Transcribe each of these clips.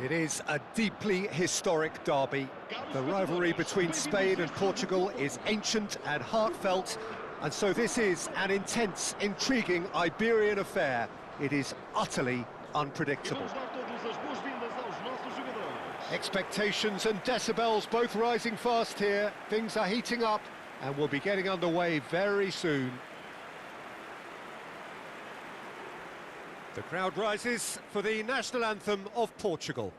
It is a deeply historic derby. The rivalry between Spain and Portugal is ancient and heartfelt, and so this is an intense, intriguing Iberian affair. It is utterly unpredictable. Expectations and decibels both rising fast here. Things are heating up and we'll be getting underway very soon. The crowd rises for the national anthem of Portugal.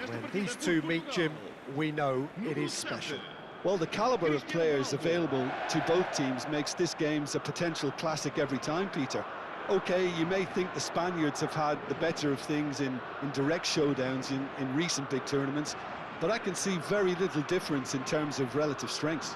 When these two meet, Jim, we know it is special. Well, the calibre of players available to both teams makes this game a potential classic every time, Peter. OK, you may think the Spaniards have had the better of things in direct showdowns in recent big tournaments, but I can see very little difference in terms of relative strengths.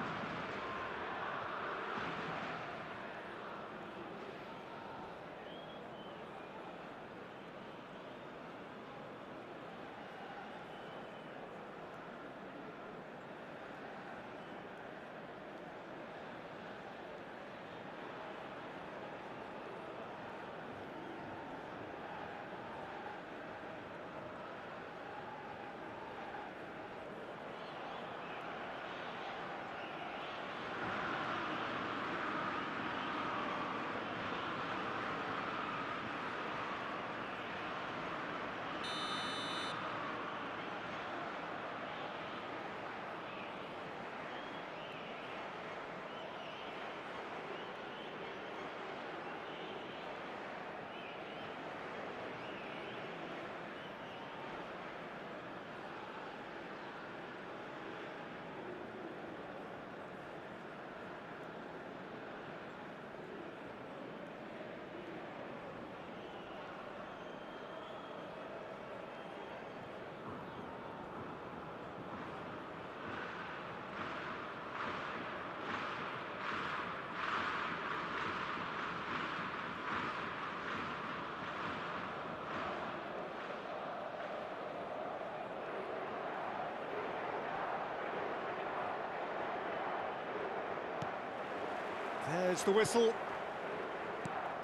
There's the whistle.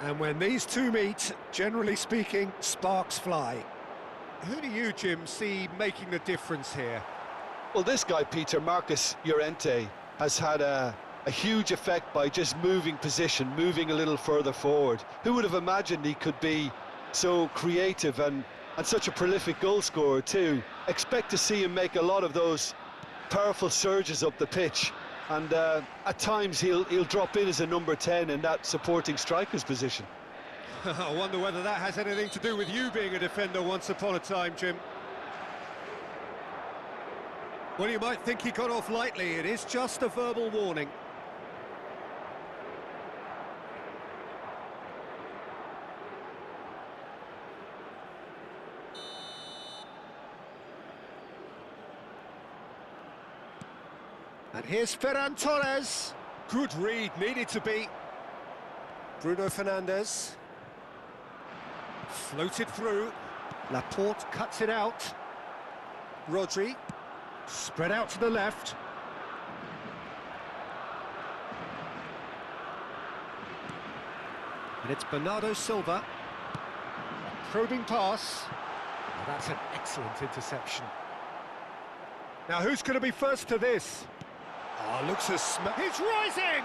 And when these two meet, generally speaking, sparks fly. Who do you, Jim, see making the difference here? Well, this guy, Peter, Marcus Llorente, has had a huge effect by just moving position, moving a little further forward. Who would have imagined he could be so creative and such a prolific goal scorer too? Expect to see him make a lot of those powerful surges up the pitch. And at times he'll drop in as a number 10 in that supporting striker's position. I wonder whether that has anything to do with you being a defender once upon a time, Jim. Well, you might think he got off lightly. It is just a verbal warning. And here's Ferran Torres. Good read, needed to be. Bruno Fernandes. Floated through. Laporte cuts it out. Rodri. Spread out to the left. And it's Bernardo Silva. A probing pass. Oh, that's an excellent interception. Now who's going to be first to this? Oh, looks as he's rising!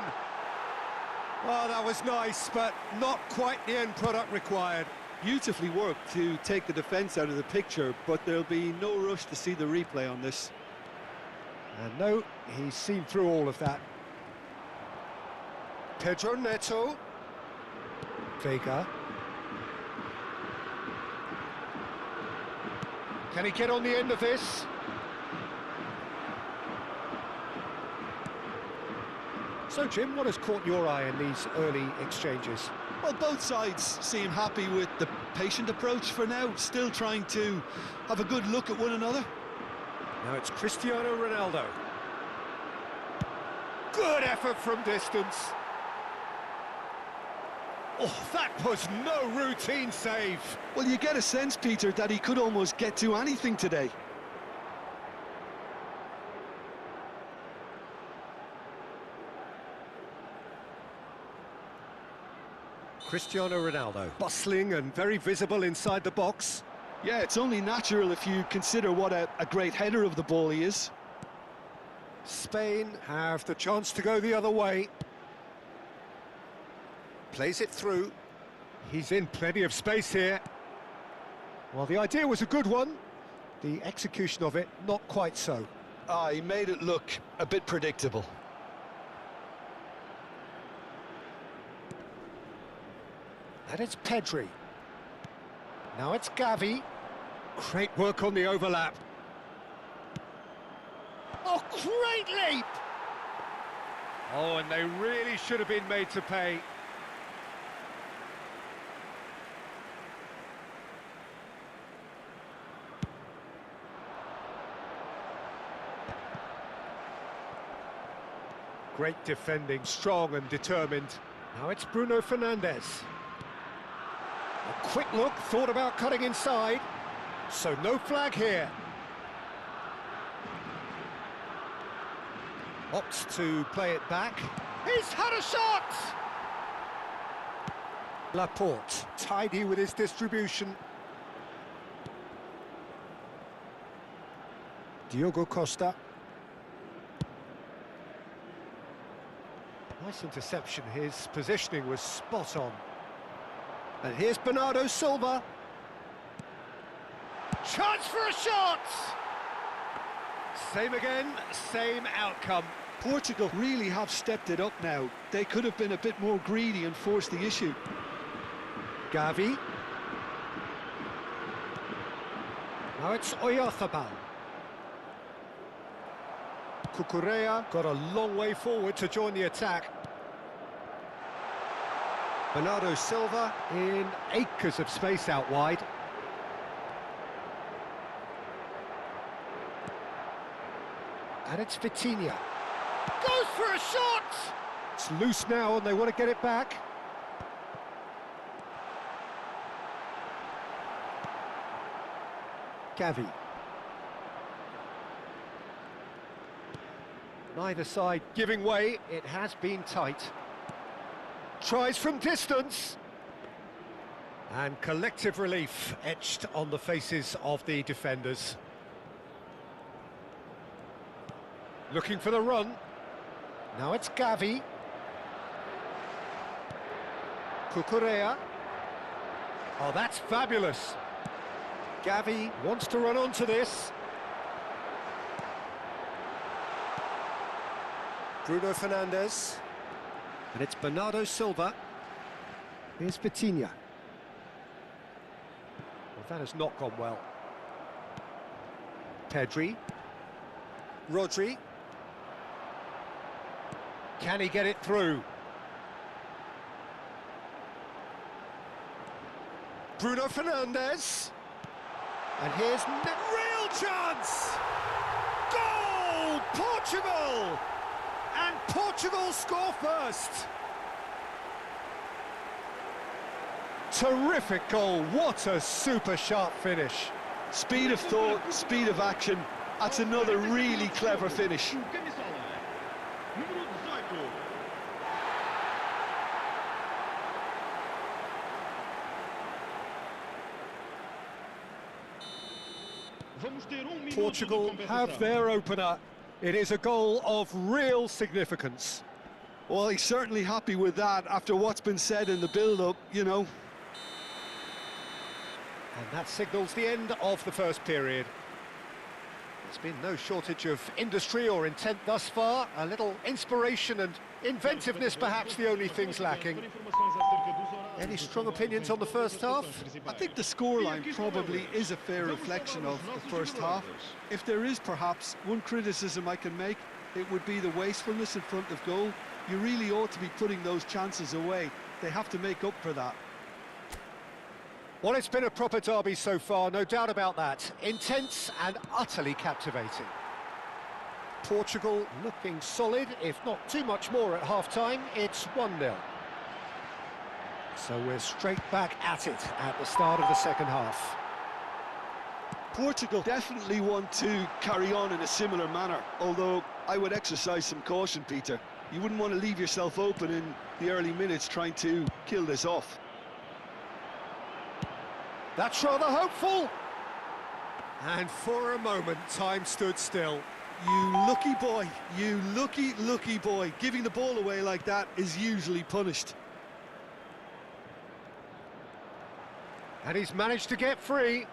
Oh, that was nice, but not quite the end product required. Beautifully worked to take the defence out of the picture, but there'll be no rush to see the replay on this. And no, he's seen through all of that. Pedro Neto. Vega. Can he get on the end of this? So, Jim, what has caught your eye in these early exchanges? Well, both sides seem happy with the patient approach for now, still trying to have a good look at one another. Now it's Cristiano Ronaldo. Good effort from distance. Oh, that was no routine save. Well, you get a sense, Peter, that he could almost get to anything today. Cristiano Ronaldo, bustling and very visible inside the box. Yeah, it's only natural if you consider what a great header of the ball he is. Spain have the chance to go the other way. Plays it through. He's in plenty of space here. Well, the idea was a good one. The execution of it, not quite so. He made it look a bit predictable. And it's Pedri. Now it's Gavi. Great work on the overlap. Oh, great leap! Oh, and they really should have been made to pay. Great defending, strong and determined. Now it's Bruno Fernandes. A quick look, thought about cutting inside. So no flag here. Opts to play it back. He's had a shot! Laporte, tidy with his distribution. Diogo Costa. Nice interception, his positioning was spot on. And here's Bernardo Silva. Chance for a shot! Same again, same outcome. Portugal really have stepped it up now. They could have been a bit more greedy and forced the issue. Gavi. Now it's Oyarzabal. Cucurella got a long way forward to join the attack. Bernardo Silva in acres of space out wide. And it's Vitinha. Goes for a shot! It's loose now and they want to get it back. Gavi. Neither side giving way, it has been tight. Tries from distance. And collective relief etched on the faces of the defenders. Looking for the run. Now it's Gavi. Cucurella. Oh, that's fabulous. Gavi wants to run onto this. Bruno Fernandes. And it's Bernardo Silva. Here's Vitinha. Well, that has not gone well. Pedri. Rodri. Can he get it through? Bruno Fernandes. And here's real chance! Goal! Portugal! And Portugal score first. Terrific goal, what a super sharp finish. Speed of thought, speed of action, that's another really clever finish. Portugal have their opener. It is a goal of real significance. Well, he's certainly happy with that after what's been said in the build-up, you know. And that signals the end of the first period. There's been no shortage of industry or intent thus far. A little inspiration and inventiveness, perhaps the only things lacking. Any strong opinions on the first half? I think the scoreline probably is a fair reflection of the first half. If there is perhaps one criticism I can make, it would be the wastefulness in front of goal. You really ought to be putting those chances away. They have to make up for that. Well, it's been a proper derby so far, no doubt about that. Intense and utterly captivating. Portugal looking solid, if not too much more at half-time. It's 1-0. So we're straight back at it at the start of the second half. Portugal definitely want to carry on in a similar manner, although I would exercise some caution, Peter. You wouldn't want to leave yourself open in the early minutes trying to kill this off. That's rather hopeful. And for a moment, time stood still. You lucky boy, you lucky boy. Giving the ball away like that is usually punished. And he's managed to get free.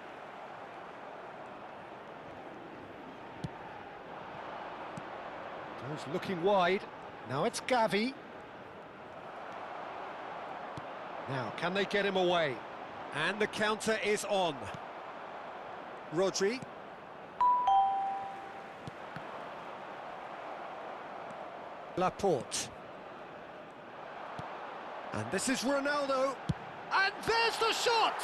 Goes looking wide. Now it's Gavi. Now, can they get him away? And the counter is on. Rodri. Laporte. And this is Ronaldo. And there's the shot!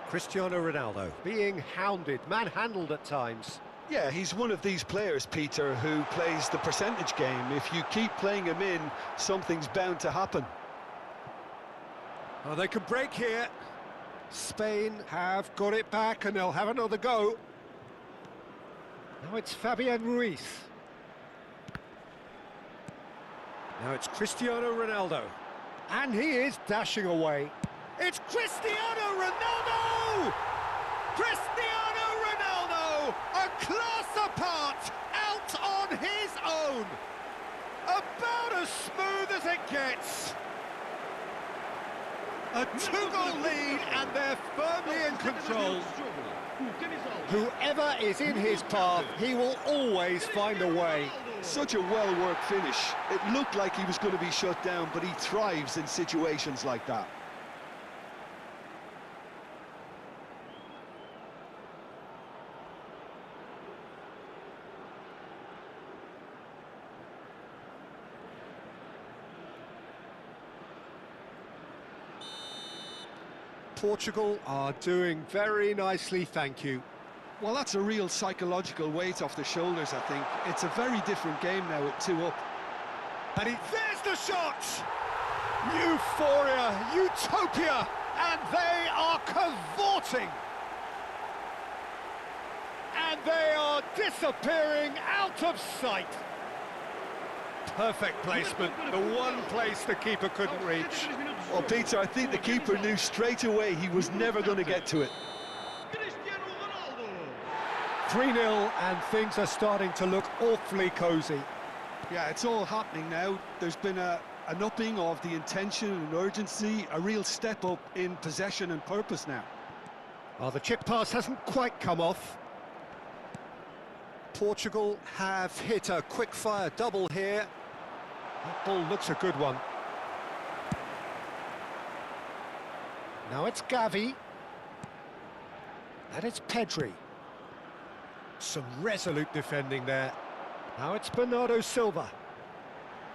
Cristiano Ronaldo being hounded, manhandled at times. Yeah, he's one of these players, Peter, who plays the percentage game. If you keep playing him in, something's bound to happen. Oh, they could break here. Spain have got it back and they'll have another go. Now it's Fabian Ruiz. Now it's Cristiano Ronaldo. And he is dashing away. It's Cristiano Ronaldo! Cristiano Ronaldo! A class apart, out on his own! About as smooth as it gets. A two-goal lead and they're firmly in control. Whoever is in his path, he will always find a way. Such a well-worked finish. It looked like he was going to be shut down, but he thrives in situations like that. Portugal are doing very nicely, thank you. Well, that's a real psychological weight off the shoulders, I think. It's a very different game now with 2 up. And there's the shot! Euphoria, utopia, and they are cavorting. And they are disappearing out of sight. Perfect placement, the one place the keeper couldn't reach. Well, Peter, I think the keeper knew straight away he was never going to get to it. 3-0 and things are starting to look awfully cosy. Yeah, it's all happening now. There's been an upping of the intention and urgency, a real step up in possession and purpose now. Well, the chip pass hasn't quite come off. Portugal have hit a quick-fire double here. That ball looks a good one. Now it's Gavi. And it's Pedri. Some resolute defending there. Now it's Bernardo Silva.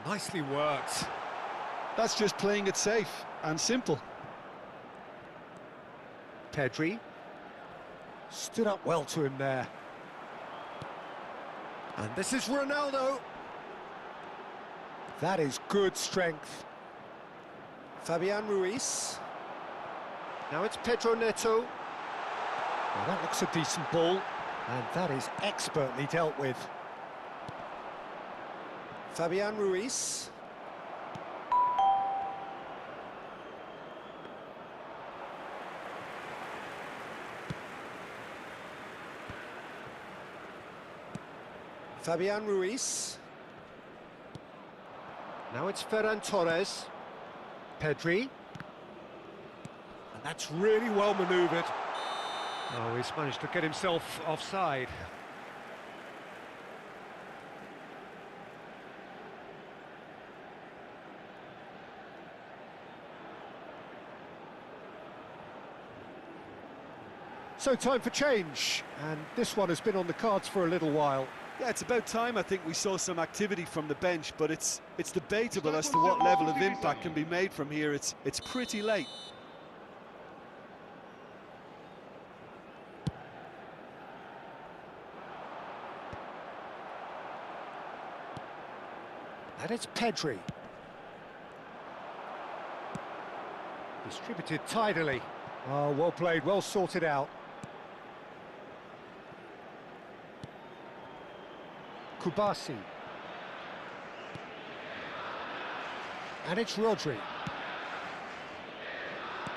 Nicely worked. That's just playing it safe and simple. Pedri. Stood up well to him there. And this is Ronaldo. That is good strength. Fabian Ruiz. Now it's Pedro Neto. Well, that looks a decent ball. And that is expertly dealt with. Fabian Ruiz. Fabian Ruiz. Now it's Ferran Torres. Pedri. And that's really well manoeuvred. Oh, he's managed to get himself offside. So time for change, and this one has been on the cards for a little while. Yeah, it's about time I think we saw some activity from the bench, but it's debatable as to what level of impact can be made from here. It's pretty late. And it's Pedri. Distributed tidily. Oh, well played, well sorted out. Kubasi. And it's Rodri.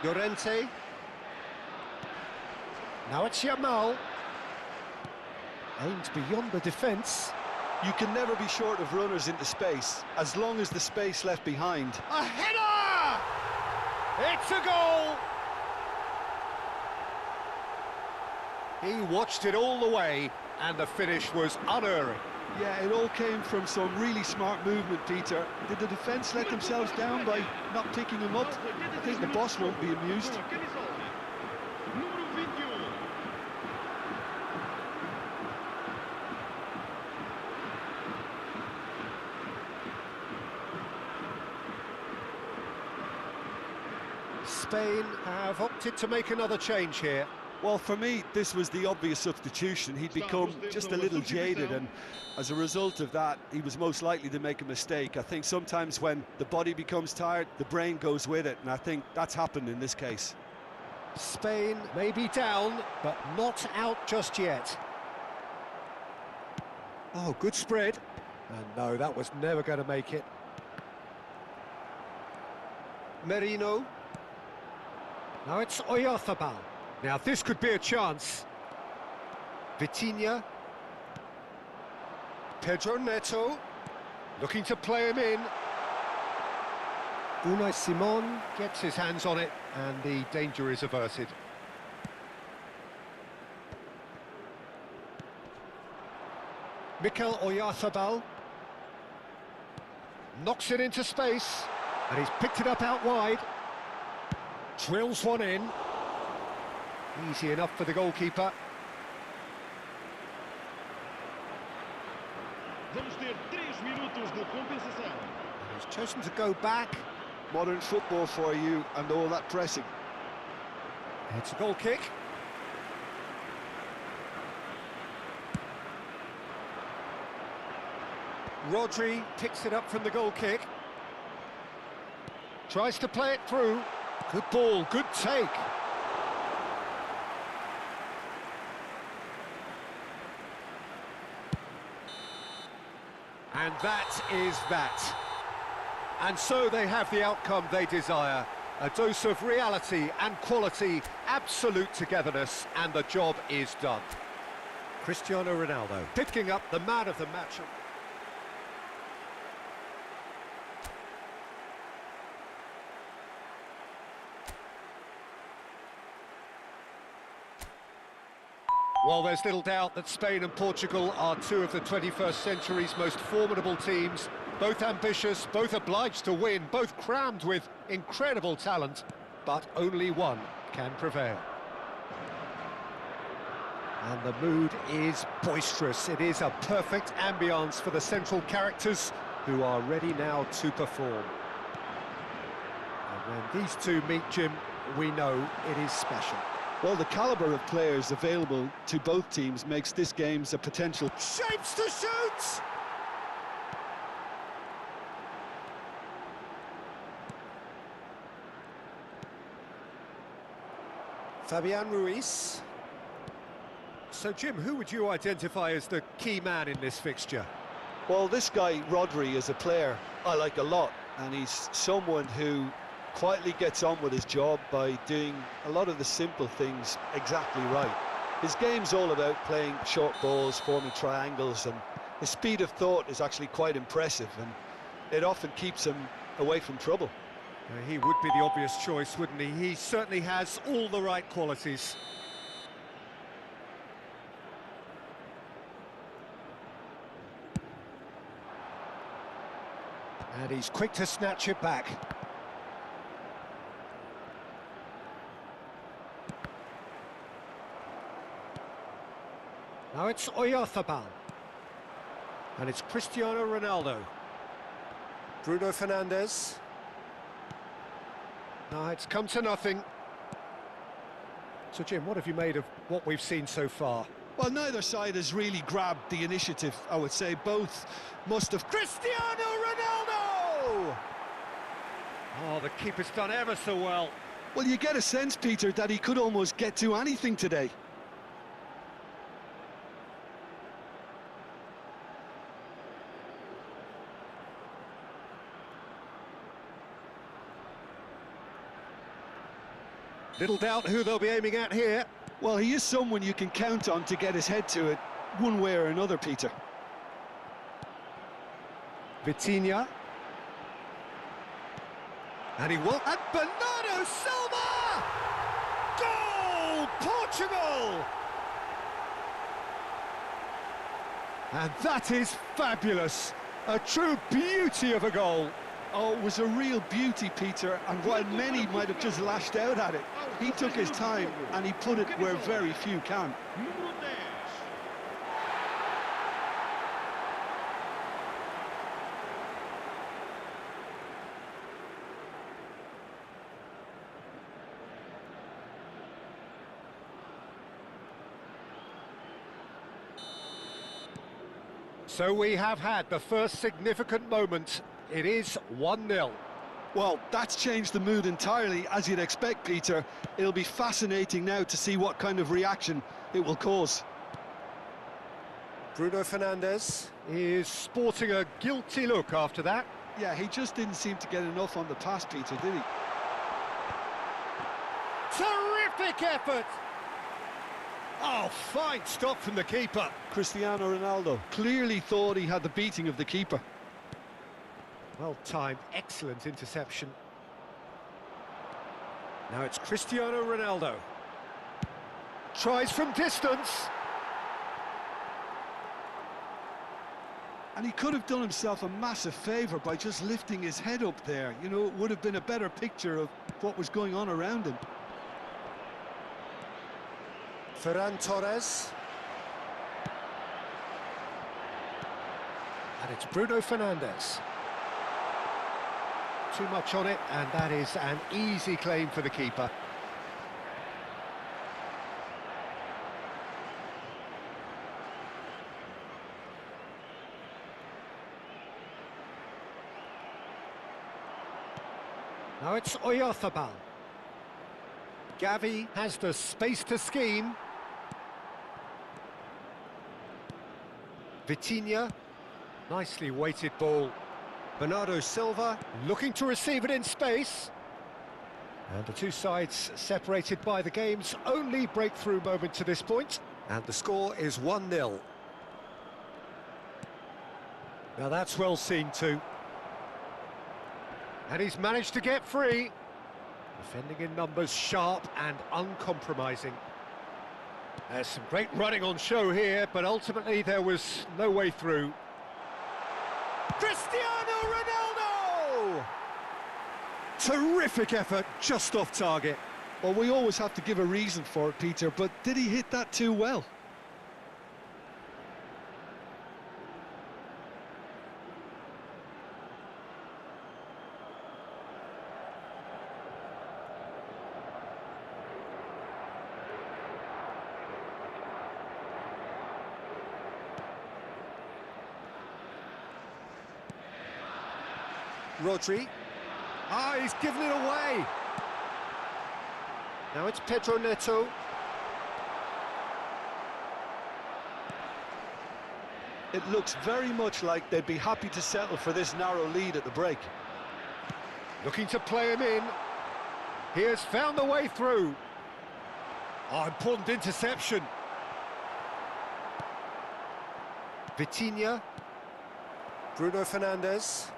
Llorente. Now it's Yamal. Aimed beyond the defence. You can never be short of runners into space, as long as the space left behind. A header! It's a goal! He watched it all the way, and the finish was unerring. Yeah, it all came from some really smart movement, Peter. Did the defence let themselves down by not picking him up? I think the boss won't be amused. Spain have opted to make another change here. Well, for me, this was the obvious substitution. He'd become just a little jaded, and as a result of that, he was most likely to make a mistake. I think sometimes when the body becomes tired, the brain goes with it, and I think that's happened in this case. Spain may be down, but not out just yet. Oh, good spread. And no, that was never going to make it. Merino. Now it's Oyarzabal. Now this could be a chance. Vitinha. Pedro Neto. Looking to play him in. Unai Simon gets his hands on it, and the danger is averted. Mikel Oyarzabal. Knocks it into space, and he's picked it up out wide. Drills one in. Easy enough for the goalkeeper. Vamos ter 3 minutos de compensação. He's chosen to go back. Modern football for you, and all that pressing. It's a goal kick. Rodri picks it up from the goal kick. Tries to play it through. Good ball, good take. And that is that. And so they have the outcome they desire. A dose of reality and quality, absolute togetherness, and the job is done. Cristiano Ronaldo picking up the man of the match. Well, there's little doubt that Spain and Portugal are two of the 21st century's most formidable teams. Both ambitious, both obliged to win, both crammed with incredible talent, but only one can prevail. And the mood is boisterous. It is a perfect ambience for the central characters who are ready now to perform. And when these two meet, Jim, we know it is special. Well, the calibre of players available to both teams makes this game a potential... Shapes to shoot! Fabian Ruiz. So, Jim, who would you identify as the key man in this fixture? Well, this guy, Rodri, is a player I like a lot, and he's someone who quietly gets on with his job by doing a lot of the simple things exactly right. His game's all about playing short balls, forming triangles, and his speed of thought is actually quite impressive, and it often keeps him away from trouble. He would be the obvious choice, wouldn't he? He certainly has all the right qualities. And he's quick to snatch it back. Now it's Oyarzabal. And it's Cristiano Ronaldo. Bruno Fernandes. Now it's come to nothing. So Jim, what have you made of what we've seen so far? Well, neither side has really grabbed the initiative, I would say. Both must have... Cristiano Ronaldo! Oh, the keeper's done ever so well. Well, you get a sense, Peter, that he could almost get to anything today. Little doubt who they'll be aiming at here. Well, he is someone you can count on to get his head to it, one way or another, Peter. Vitinha. And he will... And Bernardo Silva! Goal! Portugal! And that is fabulous. A true beauty of a goal. Oh, it was a real beauty, Peter, and while many might have just lashed out at it, he took his time and he put it where very few can. So we have had the first significant moment. It is 1-0. Well, that's changed the mood entirely, as you'd expect, Peter. It'll be fascinating now to see what kind of reaction it will cause. Bruno Fernandes is sporting a guilty look after that. Yeah, he just didn't seem to get enough on the pass, Peter, did he? Terrific effort! Oh, fine stop from the keeper. Cristiano Ronaldo clearly thought he had the beating of the keeper. Well timed, excellent interception. Now it's Cristiano Ronaldo. Tries from distance. And he could have done himself a massive favour by just lifting his head up there. You know, it would have been a better picture of what was going on around him. Ferran Torres. And it's Bruno Fernandes. Too much on it, and that is an easy claim for the keeper. Now it's Oyarzabal. Gavi has the space to scheme. Vitinha, nicely weighted ball. Bernardo Silva looking to receive it in space. And the two sides separated by the game's only breakthrough moment to this point. And the score is 1-0. Now that's well seen too. And he's managed to get free. Defending in numbers, sharp and uncompromising. There's some great running on show here, but ultimately there was no way through. Cristiano Ronaldo! Terrific effort, just off target. Well, we always have to give a reason for it, Peter, but did he hit that too well? Rodri. Ah, he's given it away. Now it's Pedro Neto. It looks very much like they'd be happy to settle for this narrow lead at the break. Looking to play him in. He has found the way through. Oh, important interception. Vitinha. Bruno Fernandes.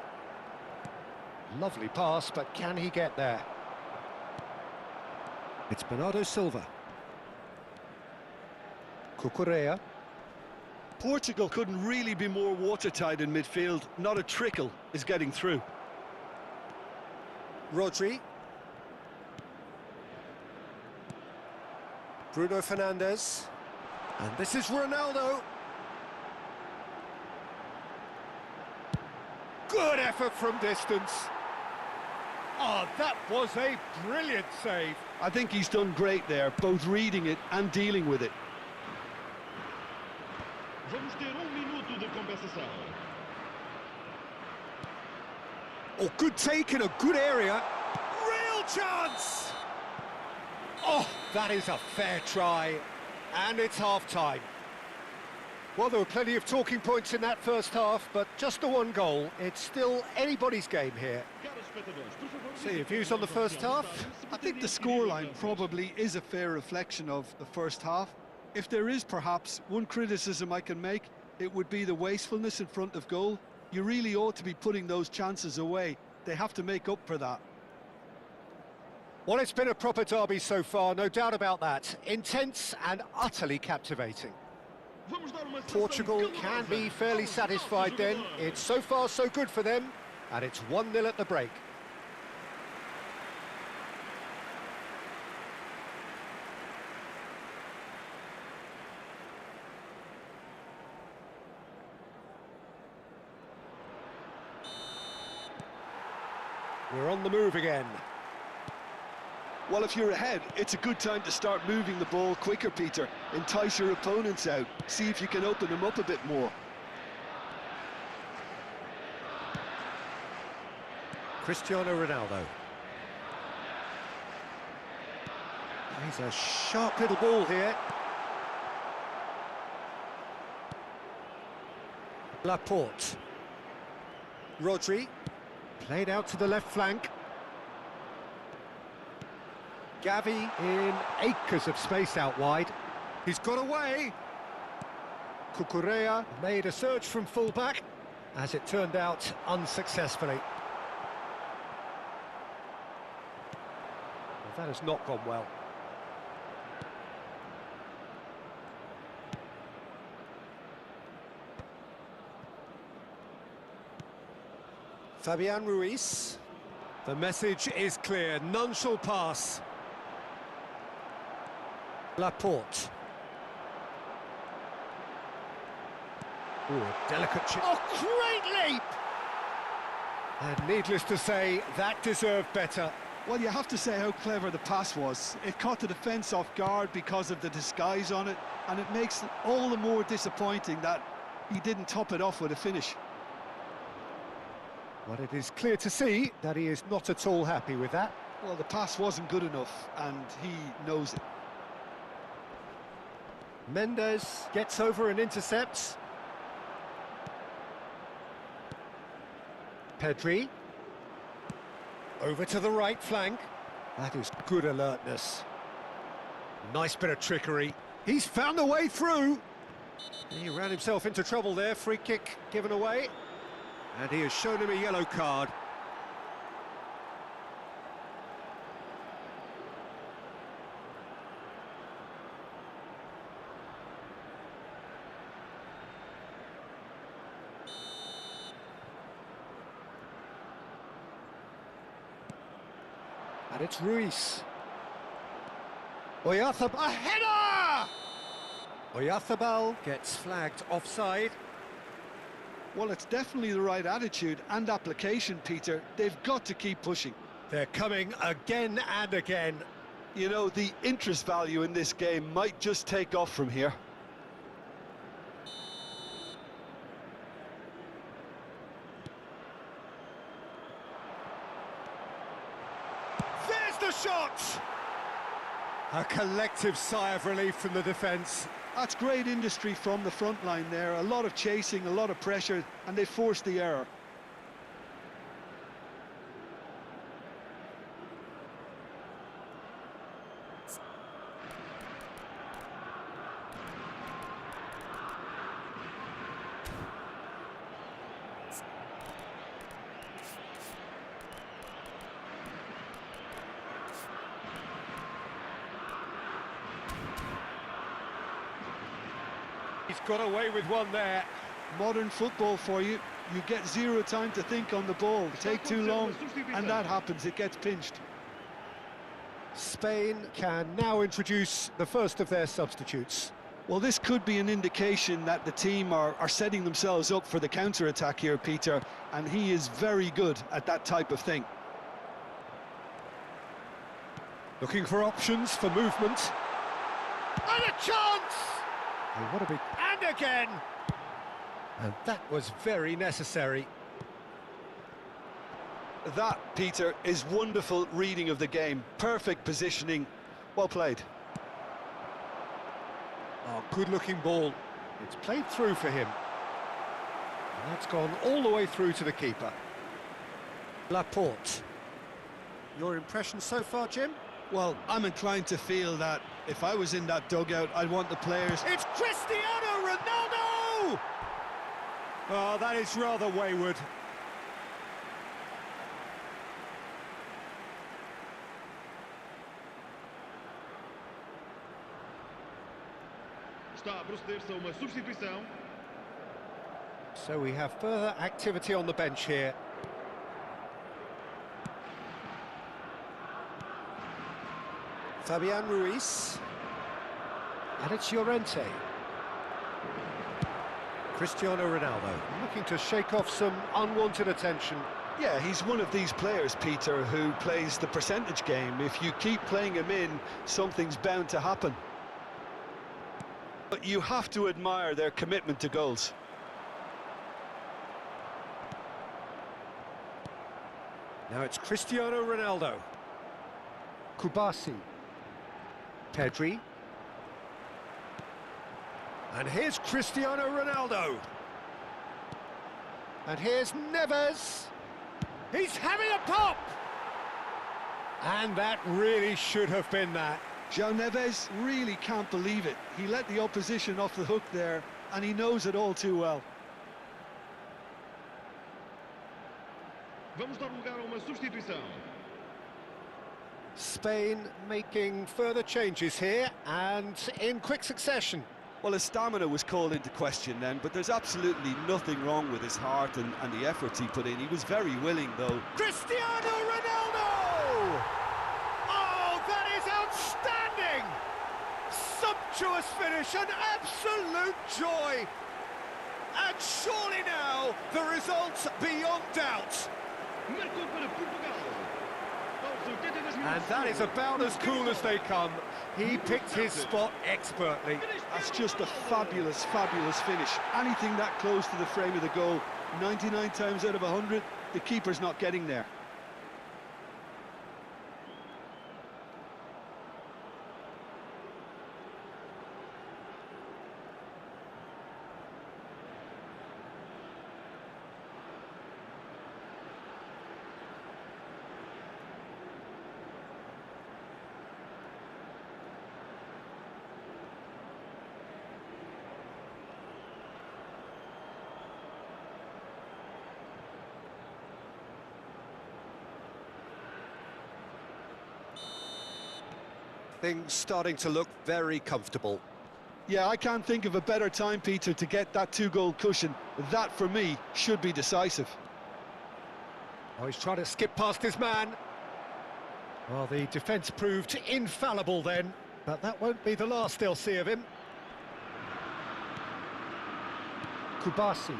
Lovely pass, but can he get there? It's Bernardo Silva. Cucurella. Portugal couldn't really be more watertight in midfield. Not a trickle is getting through. Rodri. Bruno Fernandes. And this is Ronaldo. Good effort from distance. Oh, that was a brilliant save. I think he's done great there, both reading it and dealing with it. Vamos ter minuto de compensação. Oh, good take in a good area. Real chance! Oh, that is a fair try. And it's half-time. Well, there were plenty of talking points in that first half, but just the one goal. It's still anybody's game here. So, your views on the first half? I think the scoreline probably is a fair reflection of the first half. If there is perhaps one criticism I can make, it would be the wastefulness in front of goal. You really ought to be putting those chances away. They have to make up for that. Well, it's been a proper derby so far, no doubt about that. Intense and utterly captivating. Portugal can be fairly satisfied then. It's so far so good for them, and it's 1-0 at the break. We're on the move again. Well, if you're ahead, it's a good time to start moving the ball quicker, Peter. Entice your opponents out. See if you can open them up a bit more. Cristiano Ronaldo. He's a sharp little ball here. Laporte. Rodri. Played out to the left flank. Gavi in acres of space out wide. He's got away. Cucurella made a surge from full-back, as it turned out unsuccessfully. Well, that has not gone well. Fabian Ruiz. The message is clear, none shall pass. Laporte. Ooh, a delicate chip. Oh, great leap! And needless to say, that deserved better. Well, you have to say how clever the pass was. It caught the defence off guard because of the disguise on it, and it makes it all the more disappointing that he didn't top it off with a finish. But it is clear to see that he is not at all happy with that. Well, the pass wasn't good enough, and he knows it. Mendes gets over and intercepts. Pedri. Over to the right flank. That is good alertness. Nice bit of trickery. He's found a way through. He ran himself into trouble there. Free kick given away. And he has shown him a yellow card. And it's Ruiz. Oyarzabal, a header! Oyarzabal gets flagged offside. Well, it's definitely the right attitude and application, Peter. They've got to keep pushing. They're coming again and again. You know, the interest value in this game might just take off from here. There's the shot! A collective sigh of relief from the defence. That's great industry from the front line there. A lot of chasing, a lot of pressure, and they forced the error. He's got away with one there. Modern football for you. You get zero time to think on the ball. Take too long, and that happens. It gets pinched. Spain can now introduce the first of their substitutes. Well, this could be an indication that the team are setting themselves up for the counter-attack here, Peter, and he is very good at that type of thing. Looking for options for movement. And a chance! Oh, what a big... And again! And that was very necessary. That, Peter, is wonderful reading of the game. Perfect positioning. Well played. Oh, good-looking ball. It's played through for him. And that's gone all the way through to the keeper. Laporte. Your impression so far, Jim? Well, I'm inclined to feel that if I was in that dugout, I'd want the players... It's Cristiano Ronaldo! Oh, that is rather wayward. Está a proceder-se a uma substituição. So we have further activity on the bench here. Fabian Ruiz. And it's Llorente. Cristiano Ronaldo looking to shake off some unwanted attention. Yeah, he's one of these players, Peter, who plays the percentage game. If you keep playing him in, something's bound to happen. But you have to admire their commitment to goals. Now it's Cristiano Ronaldo. Kubasi. Pedri. And here's Cristiano Ronaldo. And here's Neves. He's having a pop! And that really should have been that. João Neves really can't believe it. He let the opposition off the hook there, and he knows it all too well. Vamos dar lugar a uma substituição. Spain making further changes here, and in quick succession. Well, his stamina was called into question then, but there's absolutely nothing wrong with his heart and the efforts he put in. He was very willing, though. Cristiano Ronaldo! Oh, that is outstanding! Sumptuous finish, an absolute joy! And surely now, the result's beyond doubt. Marcou para Portugal. And that is about as cool as they come. He picked his spot expertly. That's just a fabulous, fabulous finish. Anything that close to the frame of the goal, 99 times out of 100, the keeper's not getting there. Things starting to look very comfortable. Yeah, I can't think of a better time, Peter, to get that two-goal cushion. That, for me, should be decisive. Oh, he's trying to skip past his man. Well, the defence proved infallible then, but that won't be the last they'll see of him. Kubasi.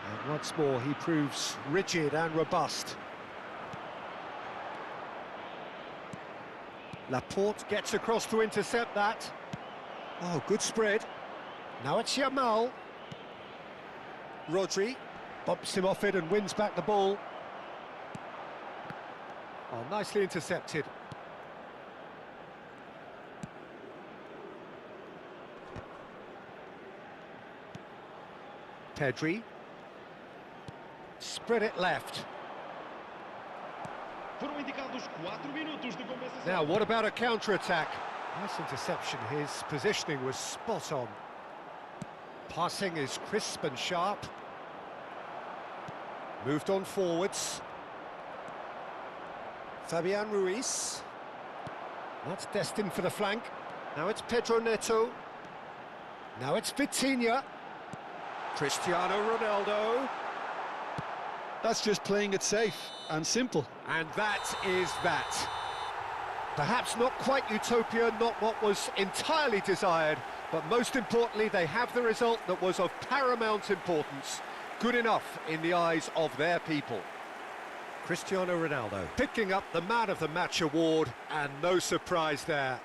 And once more, he proves rigid and robust. Laporte gets across to intercept that. Oh, good spread. Now it's Yamal. Rodri bumps him off it and wins back the ball. Oh, nicely intercepted. Pedri. Spread it left. Foram indicados 4 minutos de compensação. Now, what about a counter-attack? Nice interception. His positioning was spot on. Passing is crisp and sharp. Moved on forwards. Fabian Ruiz. That's destined for the flank. Now it's Pedro Neto. Now it's Vitinha. Cristiano Ronaldo. That's just playing it safe and simple. And that is that. Perhaps not quite utopia, not what was entirely desired, but most importantly, they have the result that was of paramount importance. Good enough in the eyes of their people. Cristiano Ronaldo picking up the Man of the Match award, and no surprise there.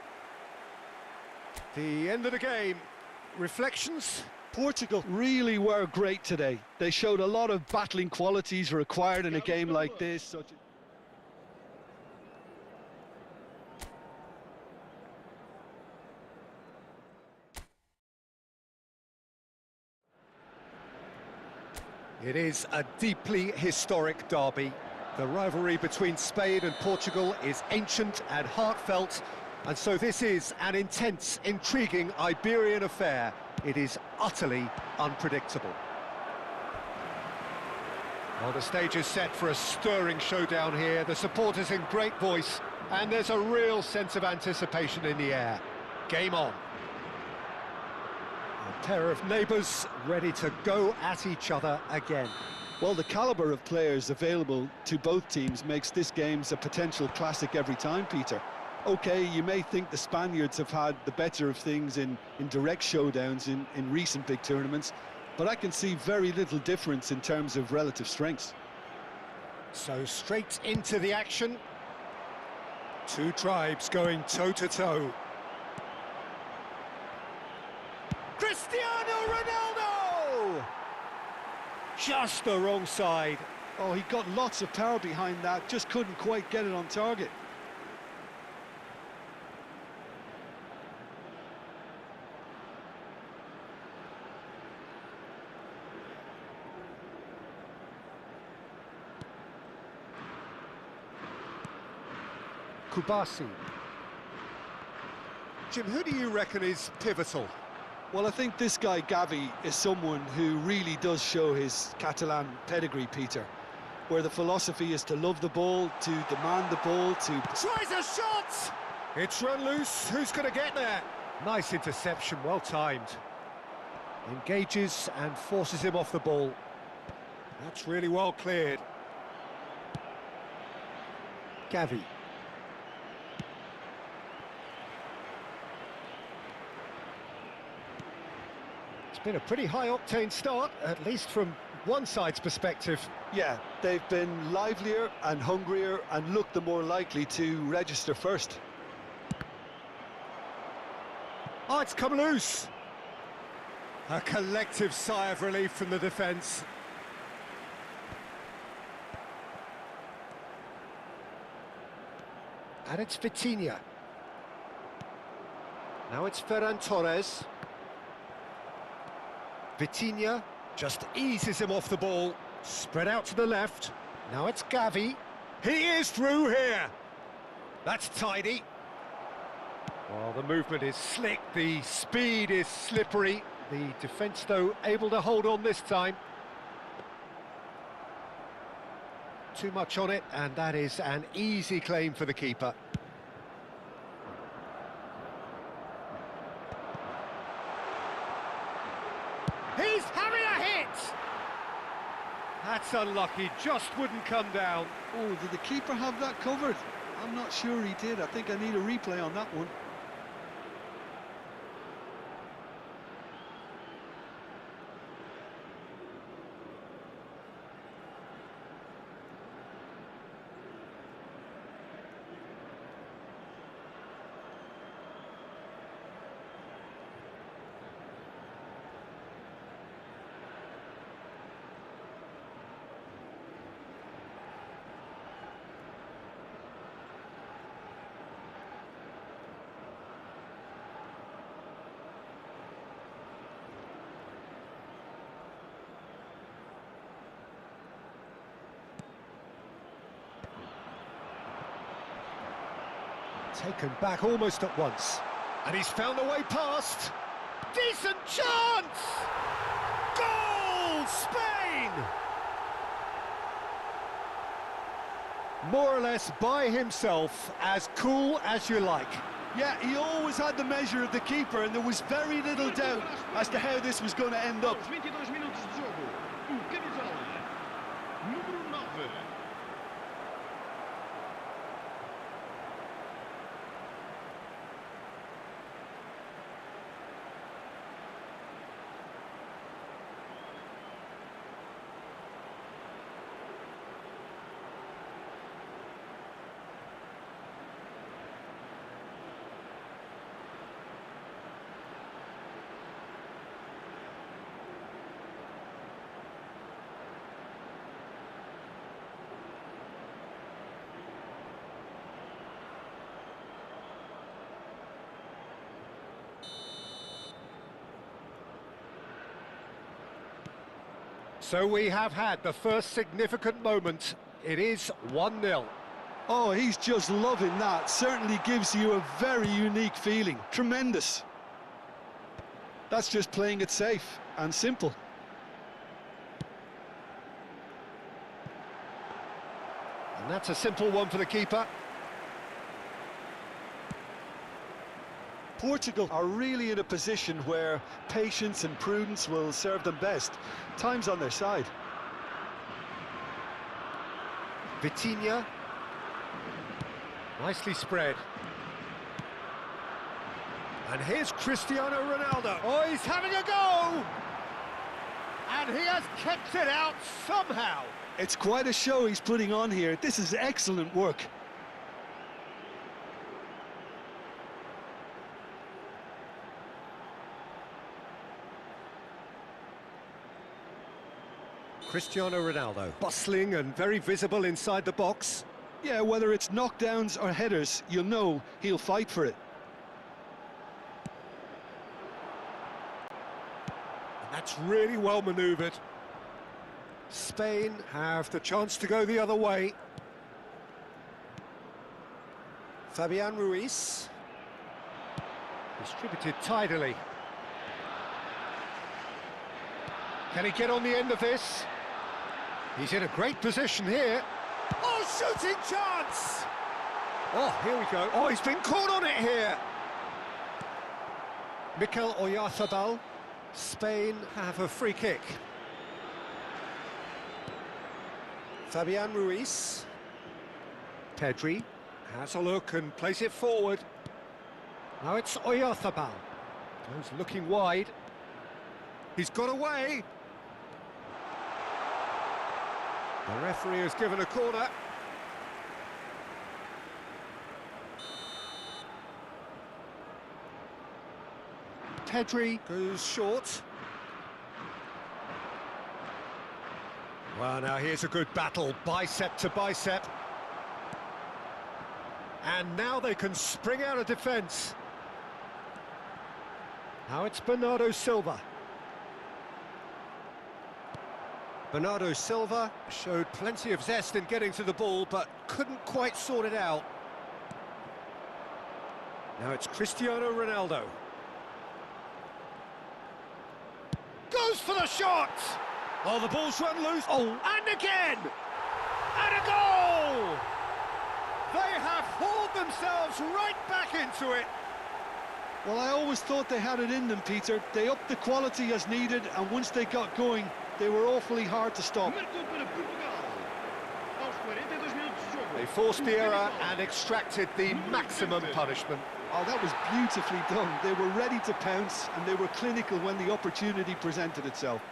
The end of the game. Reflections? Portugal really were great today. They showed a lot of battling qualities required in a game like this. It is a deeply historic derby. The rivalry between Spain and Portugal is ancient and heartfelt, and so this is an intense, intriguing Iberian affair. It is utterly unpredictable. Well, the stage is set for a stirring showdown here. The supporters in great voice, and there's a real sense of anticipation in the air. Game on. A pair of neighbours ready to go at each other again. Well, the calibre of players available to both teams makes this game a potential classic every time, Peter. OK, you may think the Spaniards have had the better of things in direct showdowns in recent big tournaments, but I can see very little difference in terms of relative strengths. So straight into the action. Two tribes going toe-to-toe. Cristiano Ronaldo! Just the wrong side. Oh, he got lots of power behind that, just couldn't quite get it on target. Kubasi. Jim, who do you reckon is pivotal? Well, I think this guy, Gavi, is someone who really does show his Catalan pedigree, Peter, where the philosophy is to love the ball, to demand the ball, to... Tries a shot! It's run loose. Who's going to get there? Nice interception, well timed. Engages and forces him off the ball. That's really well cleared. Gavi. Been a pretty high-octane start, at least from one side's perspective. Yeah, they've been livelier and hungrier and looked the more likely to register first. Oh, it's come loose. A collective sigh of relief from the defence. And it's Vitinha. Now it's Ferran Torres. Vitinha just eases him off the ball, spread out to the left. Now it's Gavi. He is through here. That's tidy. Well, the movement is slick, the speed is slippery. The defence, though, able to hold on this time. Too much on it, and that is an easy claim for the keeper. He's having a hit! That's unlucky, just wouldn't come down. Oh, did the keeper have that covered? I'm not sure he did. I think I need a replay on that one. Taken back almost at once. And he's found a way past. Decent chance! Goal! Spain! More or less by himself, as cool as you like. Yeah, he always had the measure of the keeper, and there was very little doubt as to how this was going to end up. 22 minutos de jogo. O camisola número 9. So we have had the first significant moment. It is 1-0. Oh, he's just loving that. Certainly gives you a very unique feeling. Tremendous. That's just playing it safe and simple. And that's a simple one for the keeper. Portugal are really in a position where patience and prudence will serve them best. Time's on their side. Vitinha. Nicely spread. And here's Cristiano Ronaldo. Oh, he's having a go! And he has kept it out somehow. It's quite a show he's putting on here. This is excellent work. Cristiano Ronaldo, bustling and very visible inside the box. Yeah, whether it's knockdowns or headers, you'll know he'll fight for it. And that's really well manoeuvred. Spain have the chance to go the other way. Fabian Ruiz. Distributed tidily. Can he get on the end of this? He's in a great position here. Oh, shooting chance! Oh, here we go. Oh, he's been caught on it here. Mikel Oyarzabal. Spain have a free kick. Fabian Ruiz. Pedri has a look and plays it forward. Now it's Oyarzabal. Goes looking wide. He's got away. The referee has given a corner. Pedri goes short. Well, now here's a good battle, bicep to bicep. And now they can spring out of defence. Now it's Bernardo Silva. Bernardo Silva showed plenty of zest in getting to the ball, but couldn't quite sort it out. Now it's Cristiano Ronaldo. Goes for the shot! Oh, the ball's run loose. Oh, and again! And a goal! They have hauled themselves right back into it. Well, I always thought they had it in them, Peter. They upped the quality as needed, and once they got going, they were awfully hard to stop. They forced the error and extracted the maximum punishment. Oh, that was beautifully done. They were ready to pounce, and they were clinical when the opportunity presented itself.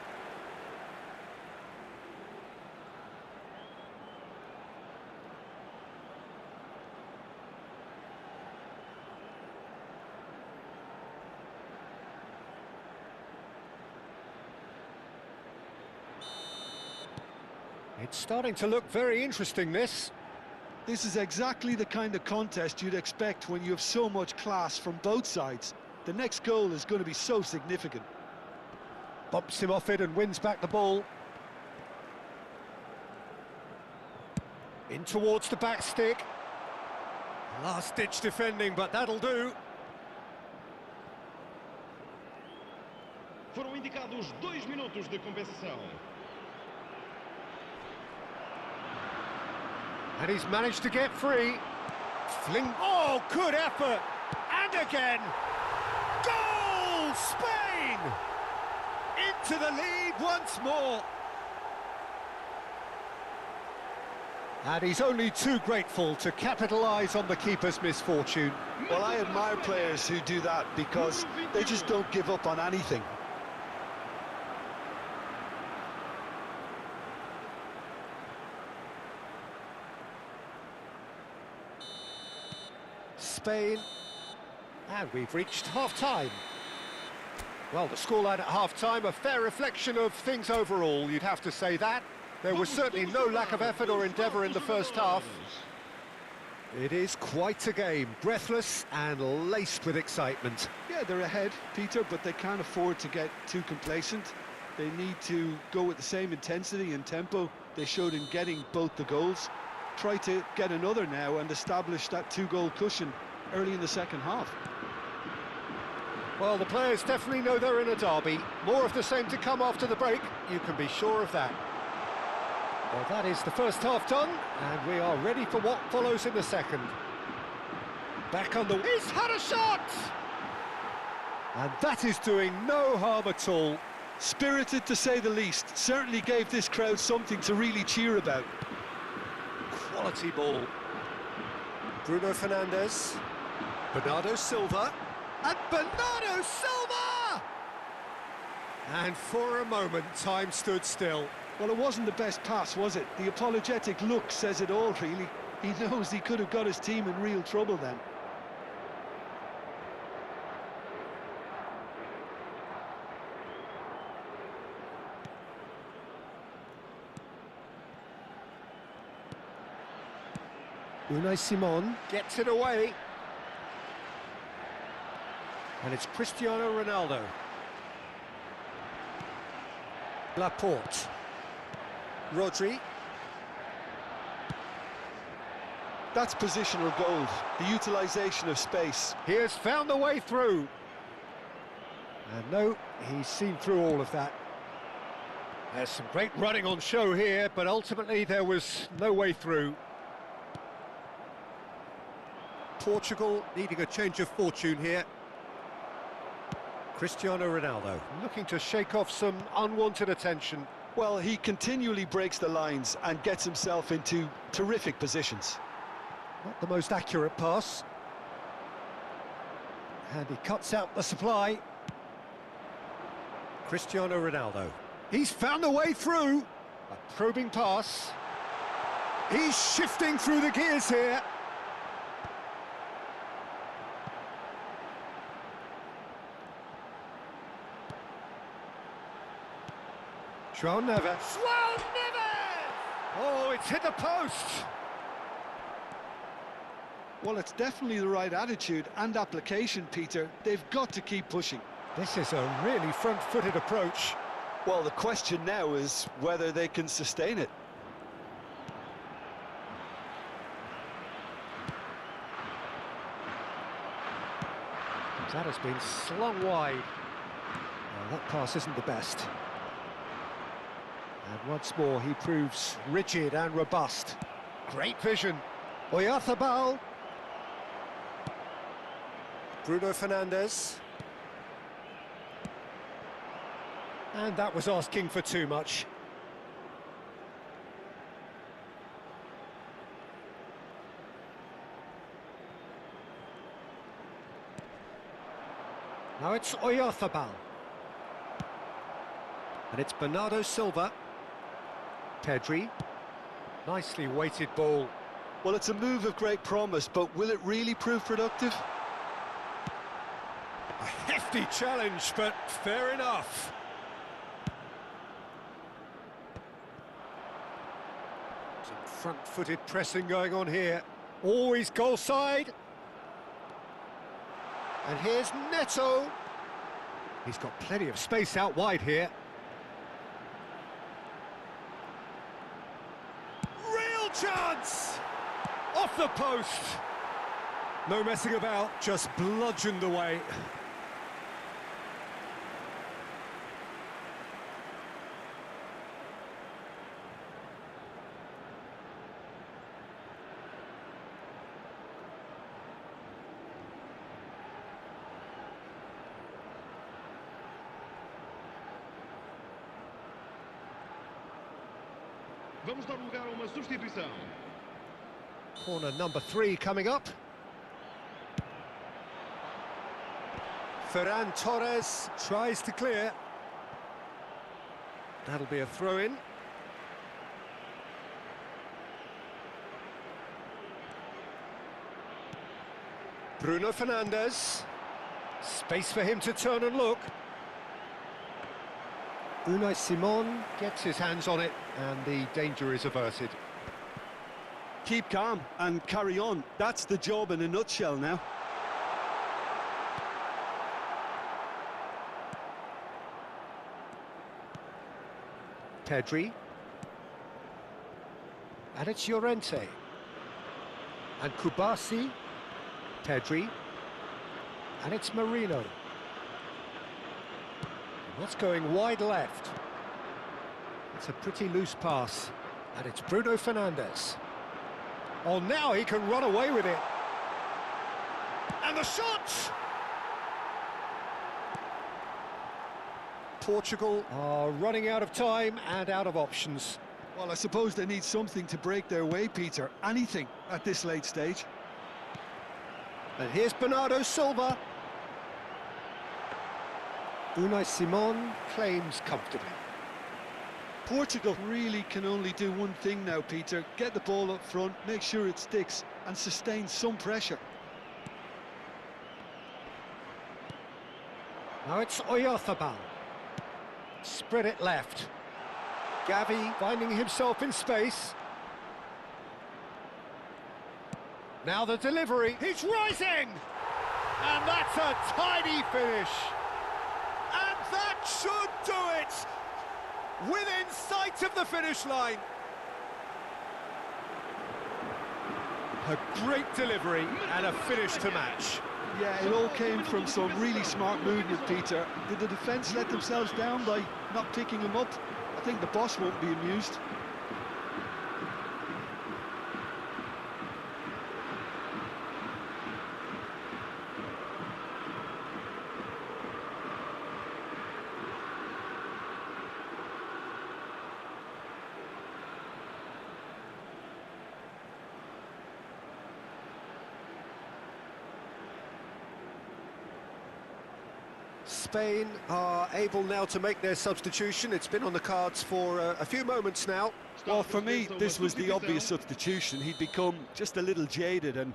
It's starting to look very interesting, this. This is exactly the kind of contest you'd expect when you have so much class from both sides. The next goal is going to be so significant. Bumps him off it and wins back the ball. In towards the back stick. Last-ditch defending, but that'll do. Foram indicados 2 minutos de compensação. And he's managed to get free. Fling. Oh, good effort. And again. Goal! Spain! Into the lead once more. And he's only too grateful to capitalise on the keeper's misfortune. Well, I admire players who do that because they just don't give up on anything. Spain, and we've reached half-time. Well, the scoreline at half-time, a fair reflection of things overall, you'd have to say that. There was certainly no lack of effort or endeavour in the first half. It is quite a game, breathless and laced with excitement. Yeah, they're ahead, Peter, but they can't afford to get too complacent. They need to go with the same intensity and tempo they showed in getting both the goals. Try to get another now and establish that two-goal cushion early in the second half. Well, the players definitely know they're in a derby. More of the same to come after the break, you can be sure of that. Well, that is the first half done, and we are ready for what follows in the second. Back on the... He's had a shot! And that is doing no harm at all. Spirited, to say the least. Certainly gave this crowd something to really cheer about. Quality ball. Bruno Fernandes. Bernardo Silva. And Bernardo Silva! And for a moment, time stood still. Well, it wasn't the best pass, was it? The apologetic look says it all, really. He knows he could have got his team in real trouble then. Unai Simon gets it away. And it's Cristiano Ronaldo. Laporte. Rodri. That's positional gold, the utilisation of space. He has found the way through. And no, he's seen through all of that. There's some great running on show here, but ultimately there was no way through. Portugal needing a change of fortune here. Cristiano Ronaldo looking to shake off some unwanted attention. Well, he continually breaks the lines and gets himself into terrific positions. Not the most accurate pass. And he cuts out the supply. Cristiano Ronaldo. He's found the way through. A probing pass. He's shifting through the gears here. João Neves. João Neves! Oh, it's hit the post. Well, it's definitely the right attitude and application, Peter. They've got to keep pushing. This is a really front-footed approach. Well, the question now is whether they can sustain it. That has been slung wide. Well, that pass isn't the best. And once more, he proves rigid and robust. Great vision. Oyarzabal. Bruno Fernandes. And that was asking for too much. Now it's Oyarzabal. And it's Bernardo Silva. Pedri. Nicely weighted ball. Well, it's a move of great promise, but will it really prove productive? A hefty challenge, but fair enough. Some front-footed pressing going on here. Always goal side. And here's Neto. He's got plenty of space out wide here. Real chance! Off the post. No messing about, just bludgeoned away. Vamos dar lugar a uma substituição. Corner number 3 coming up. Ferran Torres tries to clear. That'll be a throw-in. Bruno Fernandes. Space for him to turn and look. Unai Simon gets his hands on it, and the danger is averted. Keep calm and carry on. That's the job in a nutshell now. Pedri. And it's Llorente. And Kubasi. Pedri. And it's Marino. That's going wide left. It's a pretty loose pass. And it's Bruno Fernandes. Oh, now he can run away with it. And the shot! Portugal are running out of time and out of options. Well, I suppose they need something to break their way, Peter. Anything at this late stage. And here's Bernardo Silva. Unai Simon claims comfortably. Portugal really can only do one thing now, Peter. Get the ball up front, make sure it sticks, and sustain some pressure. Now it's Oyarzabal. Spread it left. Gavi finding himself in space. Now the delivery. He's rising! And that's a tidy finish. And that should do it! Within sight of the finish line. A great delivery and a finish to match. Yeah, it all came from some really smart movement, Peter. Did the defence let themselves down by not picking him up? I think the boss won't be amused. Spain are able now to make their substitution. It's been on the cards for a few moments now. Well, for me, this was the obvious substitution. He'd become just a little jaded, and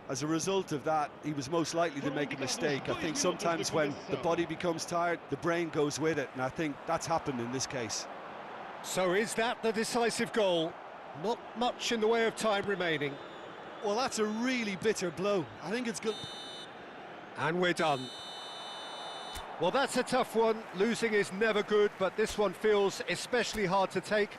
as a result of that, he was most likely to make a mistake. I think sometimes when the body becomes tired, the brain goes with it, and I think that's happened in this case. So is that the decisive goal? Not much in the way of time remaining. Well, that's a really bitter blow. I think it's good. And we're done. Well, that's a tough one. Losing is never good, but this one feels especially hard to take.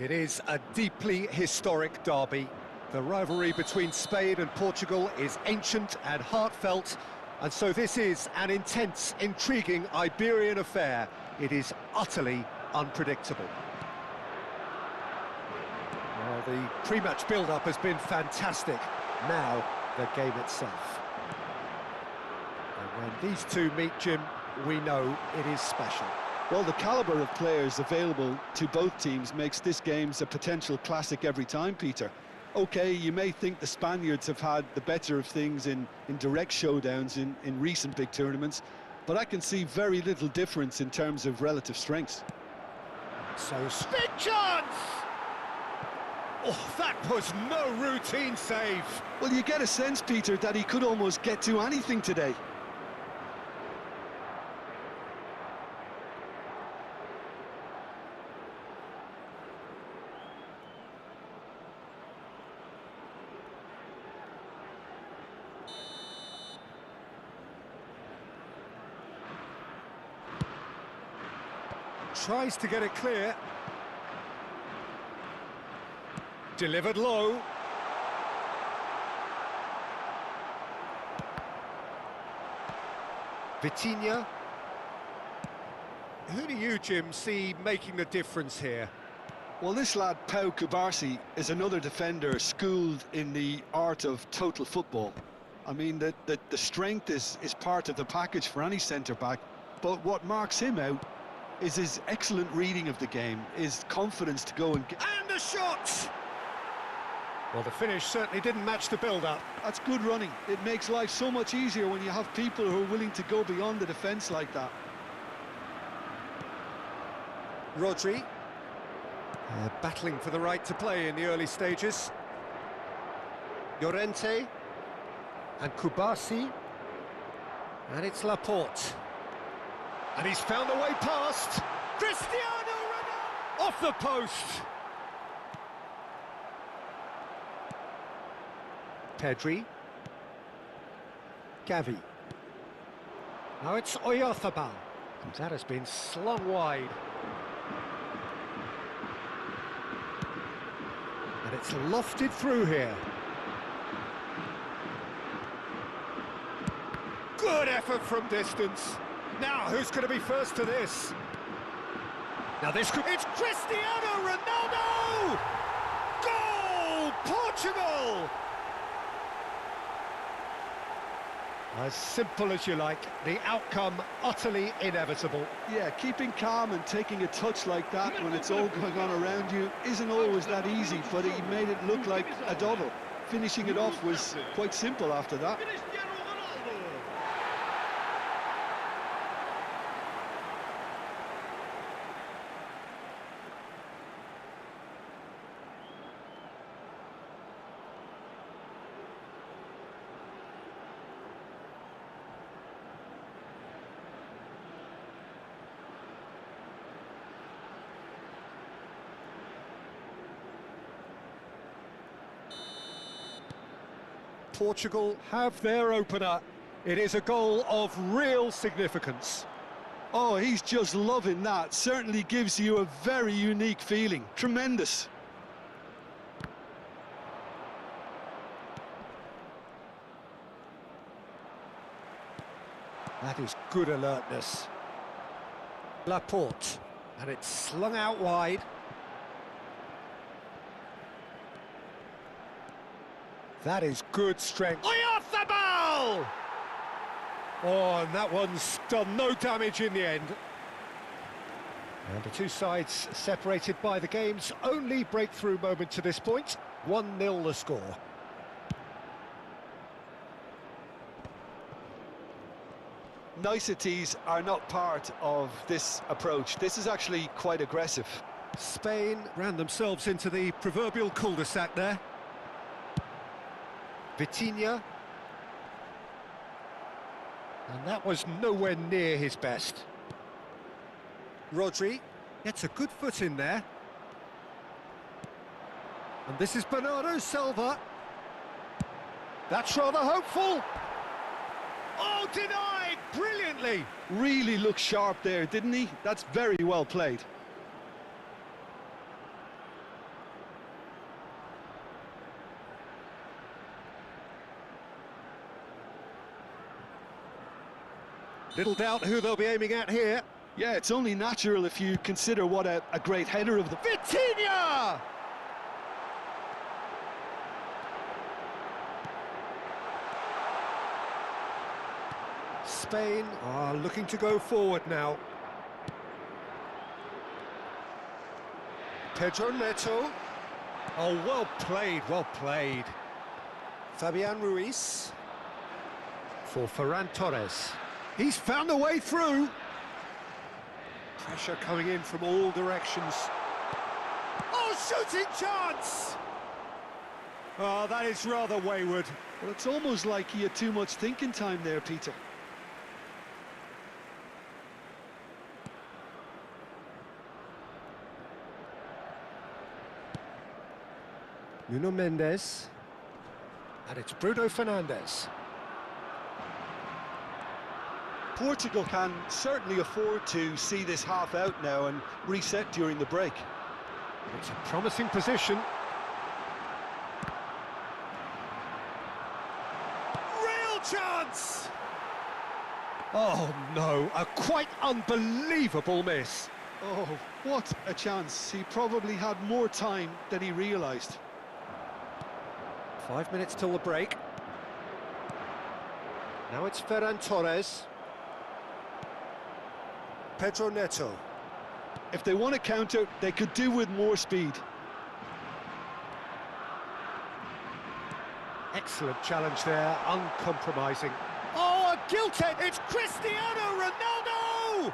It is a deeply historic derby. The rivalry between Spain and Portugal is ancient and heartfelt, and so this is an intense, intriguing Iberian affair. It is utterly unpredictable. Well, the pre-match build-up has been fantastic. Now, the game itself. And when these two meet, Jim, we know it is special. Well, the calibre of players available to both teams makes this game a potential classic every time, Peter. OK, you may think the Spaniards have had the better of things in direct showdowns in recent big tournaments, but I can see very little difference in terms of relative strengths. So, big chance! Oh, that was no routine save. Well, you get a sense, Peter, that he could almost get to anything today. Tries to get it clear. Delivered low. Vitinha. Who do you, Jim, see making the difference here? Well, this lad, Pau Kubasi, is another defender schooled in the art of total football. I mean, the strength is part of the package for any centre-back, but what marks him out is his excellent reading of the game, his confidence to go and get... And the shot! Well, the finish certainly didn't match the build-up. That's good running. It makes life so much easier when you have people who are willing to go beyond the defence like that. Rodri. Battling for the right to play in the early stages. Llorente. And Kubasi. And it's Laporte. And he's found a way past. Cristiano Ronaldo! Off the post. Pedri. Gavi. Now it's Oyarzabal. That has been slung wide. And it's lofted through here. Good effort from distance. Now, who's going to be first to this? Now this could... It's Cristiano Ronaldo! Goal! Portugal! As simple as you like, the outcome utterly inevitable. Yeah, keeping calm and taking a touch like that when it's all going on around you isn't always that easy, but he made it look like a double. Finishing it off was quite simple after that. Portugal have their opener. It is a goal of real significance. Oh, he's just loving that. Certainly gives you a very unique feeling. Tremendous. That is good alertness. Laporte, and it's slung out wide. That is good strength. Oyarzabal! Oh, and that one's done no damage in the end. And the two sides separated by the game's only breakthrough moment to this point. 1-0 the score. Niceties are not part of this approach. This is actually quite aggressive. Spain ran themselves into the proverbial cul-de-sac there. Vitinha. And that was nowhere near his best. Rodri gets a good foot in there. And this is Bernardo Silva. That's rather hopeful. Oh, denied brilliantly. Really looked sharp there, didn't he? That's very well played. Little doubt who they'll be aiming at here. Yeah, it's only natural if you consider what a great header of the... Vitinha! Spain are looking to go forward now. Pedro Neto. Oh, well played, well played. Fabian Ruiz. For Ferran Torres. He's found a way through. Pressure coming in from all directions. Oh, shooting chance! Oh, that is rather wayward. Well, it's almost like he had too much thinking time there, Peter. Nuno Mendes. And it's Bruno Fernandes. Portugal can certainly afford to see this half out now and reset during the break. It's a promising position. Real chance! Oh no, a quite unbelievable miss. Oh, what a chance. He probably had more time than he realised. 5 minutes till the break. Now it's Ferran Torres. Pedro Neto. If they want to counter, they could do with more speed. Excellent challenge there, uncompromising. Oh, a gilt edge! It's Cristiano Ronaldo!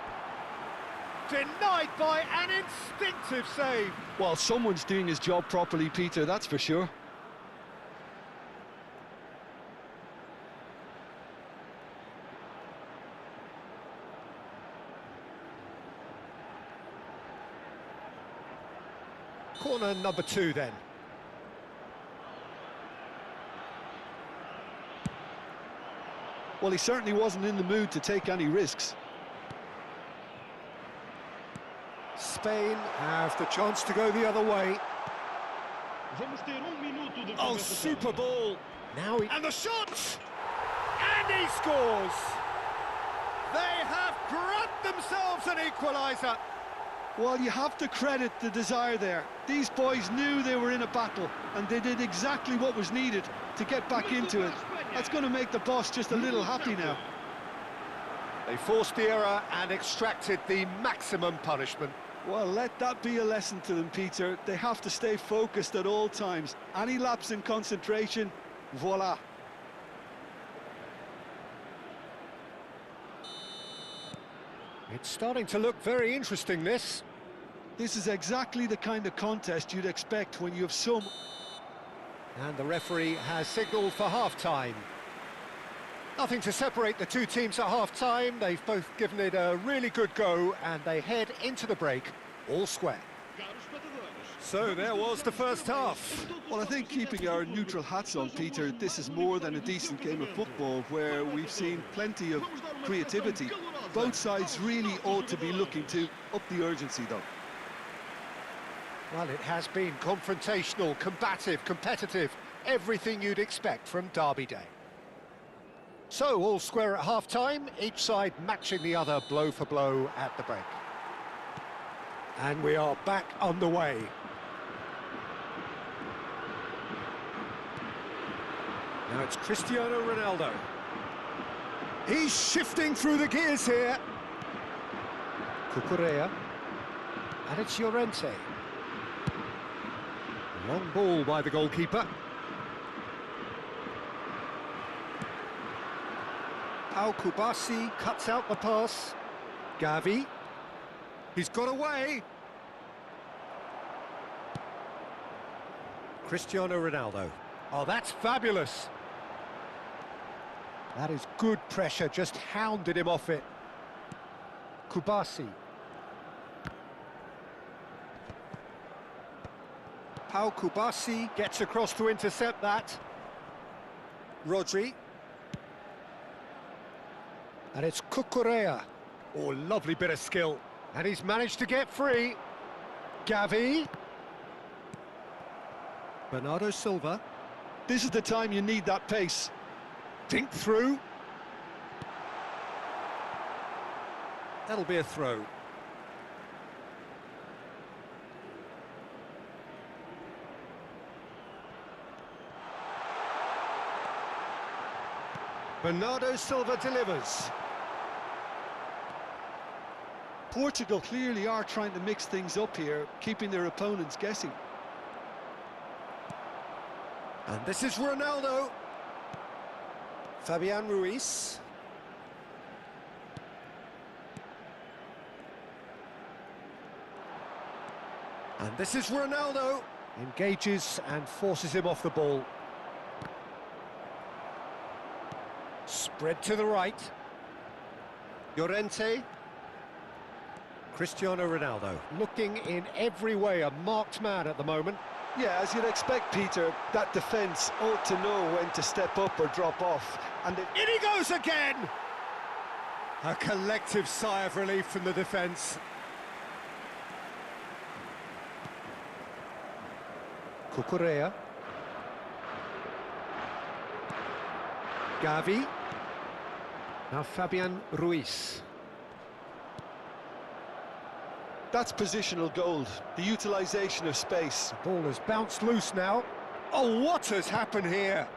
Denied by an instinctive save. Well, someone's doing his job properly, Peter, that's for sure. Corner number 2 then. Well, he certainly wasn't in the mood to take any risks. Spain have the chance to go the other way. Vamos ter minuto de Oh, compensação. super ball. Now he... And the shot! And he scores! They have grabbed themselves an equaliser. Well, you have to credit the desire there. These boys knew they were in a battle, and they did exactly what was needed to get back into it. That's going to make the boss just a little happy now. They forced the error and extracted the maximum punishment. Well, let that be a lesson to them, Peter. They have to stay focused at all times. Any lapse in concentration, voila. It's starting to look very interesting, this. This is exactly the kind of contest you'd expect when you have some... And the referee has signalled for half-time. Nothing to separate the two teams at half-time. They've both given it a really good go, and they head into the break all square. So there was the first half. Well, I think keeping our neutral hats on, Peter, this is more than a decent game of football where we've seen plenty of creativity. Both sides really ought to be looking to up the urgency, though. Well, it has been confrontational, combative, competitive, everything you'd expect from Derby Day. So, all square at half-time, each side matching the other blow for blow at the break. And we are back underway. Now it's Cristiano Ronaldo. He's shifting through the gears here. Cucurella. And it's Llorente. Long ball by the goalkeeper. Pau Kubasi cuts out the pass. Gavi. He's got away. Cristiano Ronaldo. Oh, that's fabulous. That is good pressure, just hounded him off it. Kubasi. Pau Kubasi gets across to intercept that. Rodri. And it's Cucurella. Oh, lovely bit of skill. And he's managed to get free. Gavi. Bernardo Silva. This is the time you need that pace. Dink through. That'll be a throw. Bernardo Silva delivers. Portugal clearly are trying to mix things up here, keeping their opponents guessing. And this is Ronaldo. Fabian Ruiz. And this is Ronaldo. Engages and forces him off the ball. Spread to the right. Llorente. Cristiano Ronaldo. Looking in every way a marked man at the moment. Yeah, as you'd expect, Peter, that defence ought to know when to step up or drop off. And in he goes again! A collective sigh of relief from the defence. Cucurella. Gavi. Now Fabian Ruiz. That's positional gold, the utilisation of space. The ball has bounced loose now. Oh, what has happened here?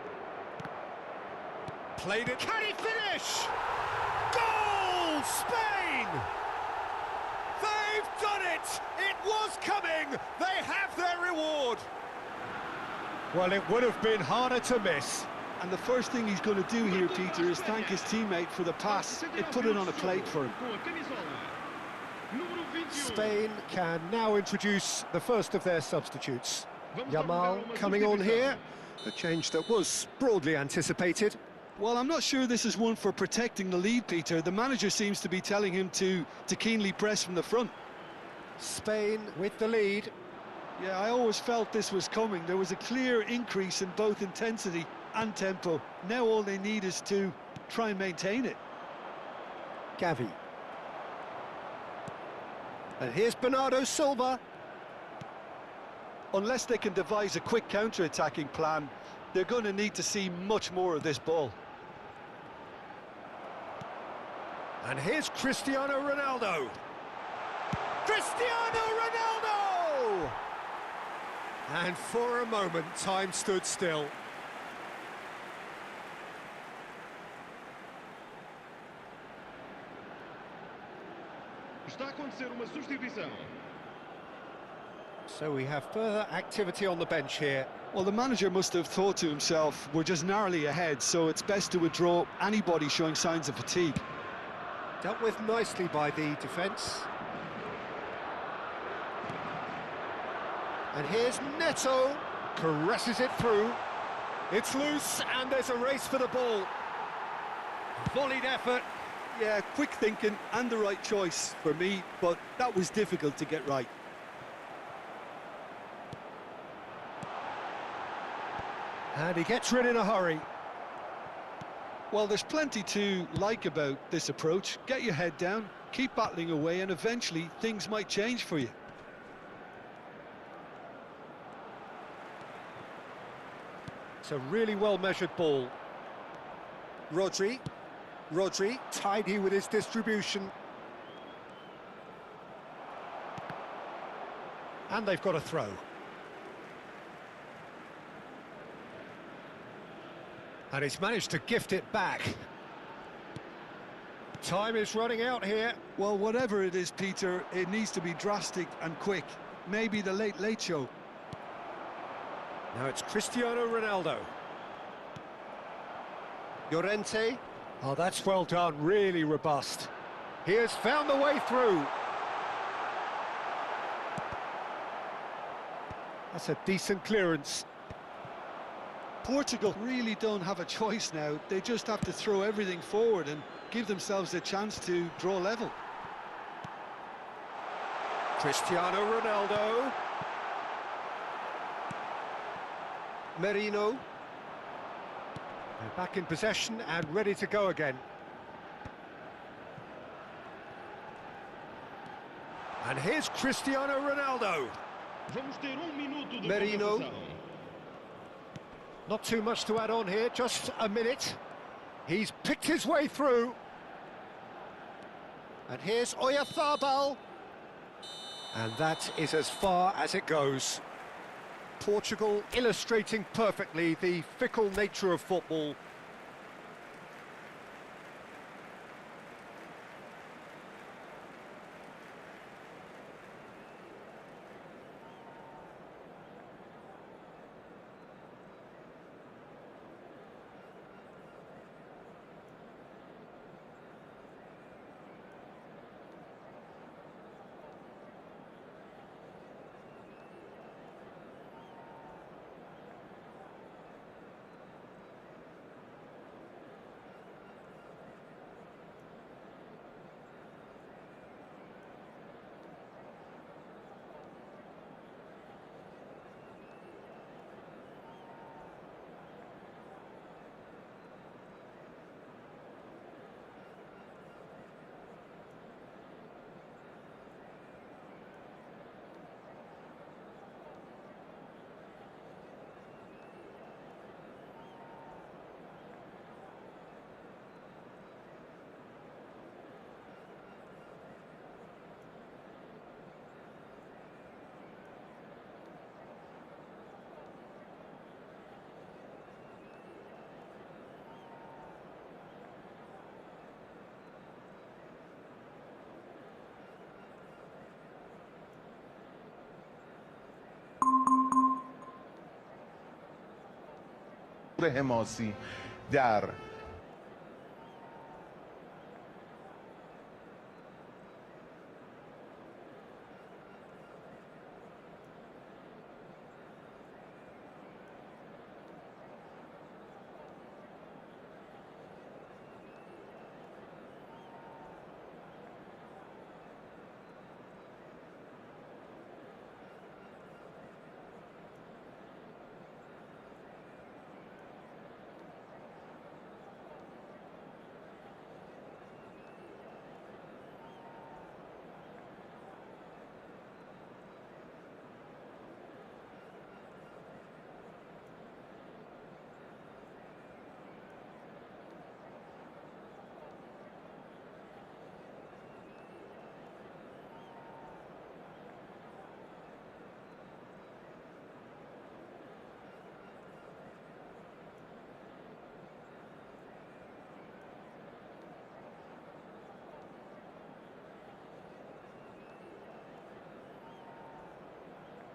Played it. Can he finish? Goal! Spain! They've done it! It was coming! They have their reward! Well, it would have been harder to miss. And the first thing he's going to do here, Peter, is thank his teammate for the pass. It put it on a plate for him. Spain can now introduce the first of their substitutes. Yamal coming on here, a change that was broadly anticipated. Well, I'm not sure this is one for protecting the lead, Peter. The manager seems to be telling him to keenly press from the front. Spain with the lead. Yeah, I always felt this was coming. There was a clear increase in both intensity and tempo. Now all they need is to try and maintain it. Gavi. And here's Bernardo Silva. Unless they can devise a quick counter-attacking plan, they're going to need to see much more of this ball. And here's Cristiano Ronaldo. Cristiano Ronaldo! And for a moment, time stood still. Está a acontecer uma substituição. So we have further activity on the bench here. Well, the manager must have thought to himself, we're just narrowly ahead, so it's best to withdraw anybody showing signs of fatigue. Dealt with nicely by the defence. And here's Neto, caresses it through. It's loose, and there's a race for the ball. Volleyed effort. Yeah, quick thinking and the right choice for me, but that was difficult to get right. And he gets rid in a hurry. Well, there's plenty to like about this approach. Get your head down, keep battling away, and eventually things might change for you. It's a really well-measured ball. Rodri, tidy with his distribution. And they've got a throw. And he's managed to gift it back. Time is running out here. Well, whatever it is, Peter, it needs to be drastic and quick. Maybe the late show. Now it's Cristiano Ronaldo. Llorente. Oh, that's well done, really robust. He has found the way through. That's a decent clearance. Portugal really don't have a choice now. They just have to throw everything forward and give themselves a chance to draw level. Cristiano Ronaldo. Merino. They're back in possession and ready to go again. And here's Cristiano Ronaldo. Vamos ter minuto de Merino. compensação. Not too much to add on here, just a minute. He's picked his way through. And here's Oyarzabal. And that is as far as it goes. Portugal illustrating perfectly the fickle nature of football. emocji در